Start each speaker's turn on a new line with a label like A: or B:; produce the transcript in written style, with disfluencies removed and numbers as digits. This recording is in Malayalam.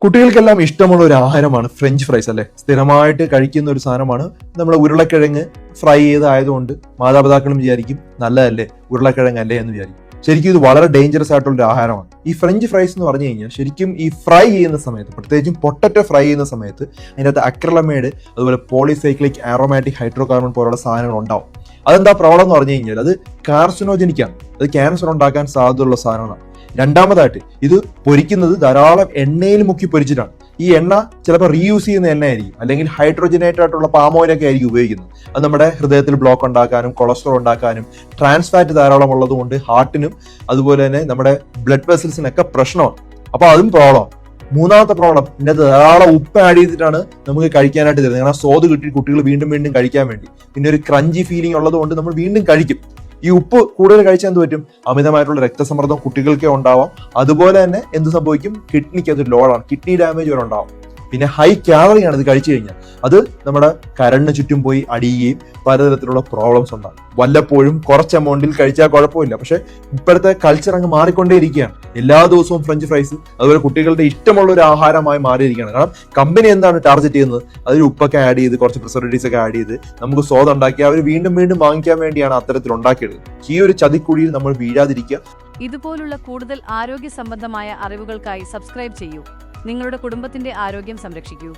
A: കുട്ടികൾക്കെല്ലാം ഇഷ്ടമുള്ള ഒരു ആഹാരമാണ് ഫ്രഞ്ച് ഫ്രൈസ് അല്ലെ. സ്ഥിരമായിട്ട് കഴിക്കുന്ന ഒരു സാധനമാണ്. നമ്മുടെ ഉരുളക്കിഴങ്ങ് ഫ്രൈ ചെയ്തായതുകൊണ്ട് മാതാപിതാക്കളും വിചാരിക്കും നല്ലതല്ലേ, ഉരുളക്കിഴങ്ങ് അല്ലേ എന്ന് വിചാരിക്കും. ശരിക്കും ഇത് വളരെ ഡേഞ്ചറസ് ആയിട്ടുള്ള ഒരു ആഹാരമാണ്. ഈ ഫ്രഞ്ച് ഫ്രൈസ് എന്ന് പറഞ്ഞു കഴിഞ്ഞാൽ ശരിക്കും ഈ ഫ്രൈ ചെയ്യുന്ന സമയത്ത്, പ്രത്യേകിച്ചും പൊട്ടറ്റോ ഫ്രൈ ചെയ്യുന്ന സമയത്ത് അതിനകത്ത് അക്രലമൈഡ്, അതുപോലെ പോളിസൈക്ലിക് ആറോമാറ്റിക് ഹൈഡ്രോകാർബൺ പോലുള്ള സാധനങ്ങൾ ഉണ്ടാവും. അതെന്താ പ്രോബ്ലം എന്ന് പറഞ്ഞു കഴിഞ്ഞാൽ അത് കാർസിനോജനിക്കാണ്. അത് ക്യാൻസർ ഉണ്ടാക്കാൻ സാധ്യതയുള്ള സാധനങ്ങളാണ്. രണ്ടാമതായിട്ട് ഇത് പൊരിക്കുന്നത് ധാരാളം എണ്ണയിൽ മുക്കി പൊരിച്ചിട്ടാണ്. ഈ എണ്ണ ചിലപ്പോൾ റീയൂസ് ചെയ്യുന്ന എണ്ണയായിരിക്കും, അല്ലെങ്കിൽ ഹൈഡ്രോജനേറ്റഡ് ആയിട്ടുള്ള പാം ഓയിലൊക്കെ ആയിരിക്കും ഉപയോഗിക്കുന്നത്. അത് നമ്മുടെ ഹൃദയത്തിൽ ബ്ലോക്ക് ഉണ്ടാക്കാനും കൊളസ്ട്രോൾ ഉണ്ടാക്കാനും ട്രാൻസ് ഫാറ്റ് ധാരാളം ഉള്ളതുകൊണ്ട് ഹാർട്ടിനും അതുപോലെ തന്നെ നമ്മുടെ ബ്ലഡ് വെസൽസിനൊക്കെ പ്രശ്നമാണ്. അപ്പോൾ അതും പ്രോബ്ലം. മൂന്നാമത്തെ പ്രോബ്ലം, ഇതിൻ്റെ ധാരാളം ഉപ്പ് ആഡ് ചെയ്തിട്ടാണ് നമുക്ക് കഴിക്കാനായിട്ട് തരുന്നത്. കാരണം സ്വാദ് കിട്ടി കുട്ടികൾ വീണ്ടും വീണ്ടും കഴിക്കാൻ വേണ്ടി. പിന്നെ ഒരു ക്രഞ്ചി ഫീലിംഗ് ഉള്ളത് കൊണ്ട് നമ്മൾ വീണ്ടും കഴിക്കും. ഈ ഉപ്പ് കൂടുതൽ കഴിച്ചാൽ എന്ത് പറ്റും? അമിതമായിട്ടുള്ള രക്തസമ്മർദ്ദം കുട്ടികൾക്കേ ഉണ്ടാവാം. അതുപോലെ തന്നെ എന്ത് സംഭവിക്കും? കിഡ്നിക്ക് അത് ലോഡാണ്, കിഡ്നി ഡാമേജ് വരെ ഉണ്ടാവും. പിന്നെ ഹൈ കാലറിയാണ് ഇത് കഴിച്ചു കഴിഞ്ഞാൽ. അത് നമ്മുടെ കരണിന് ചുറ്റും പോയി അടിയുകയും പലതരത്തിലുള്ള പ്രോബ്ലംസ് ഉണ്ടാകും. വല്ലപ്പോഴും കുറച്ച് എമൗണ്ടിൽ കഴിച്ചാൽ കുഴപ്പമില്ല. പക്ഷെ ഇപ്പോഴത്തെ കൾച്ചർ അങ്ങ് മാറിക്കൊണ്ടേയിരിക്കുകയാണ്. എല്ലാ ദിവസവും ഫ്രഞ്ച് ഫ്രൈസ് അതുപോലെ കുട്ടികളുടെ ഇഷ്ടമുള്ള ഒരു ആഹാരമായി മാറിയിരിക്കുകയാണ്. കാരണം കമ്പനി എന്താണ് ടാർഗറ്റ് ചെയ്യുന്നത്? അതിൽ ഉപ്പൊക്കെ ആഡ് ചെയ്ത് കുറച്ച് പ്രിസർവേറ്റീവ്സ് ഒക്കെ ആഡ് ചെയ്ത് നമുക്ക് സ്വാദ് ഉണ്ടാക്കി അവർ വീണ്ടും വീണ്ടും വാങ്ങിക്കാൻ വേണ്ടിയാണ് അത്തരത്തിൽ ഉണ്ടാക്കിയെടുക്കുന്നത്. ഈ ഒരു ചതിക്കുഴിയിൽ നമ്മൾ വീഴാതിരിക്കുക.
B: ഇതുപോലുള്ള കൂടുതൽ ആരോഗ്യ സംബന്ധമായ അറിവുകൾക്കായി സബ്സ്ക്രൈബ് ചെയ്യൂ. നിങ്ങളുടെ കുടുംബത്തിന്റെ ആരോഗ്യം സംരക്ഷിക്കൂ.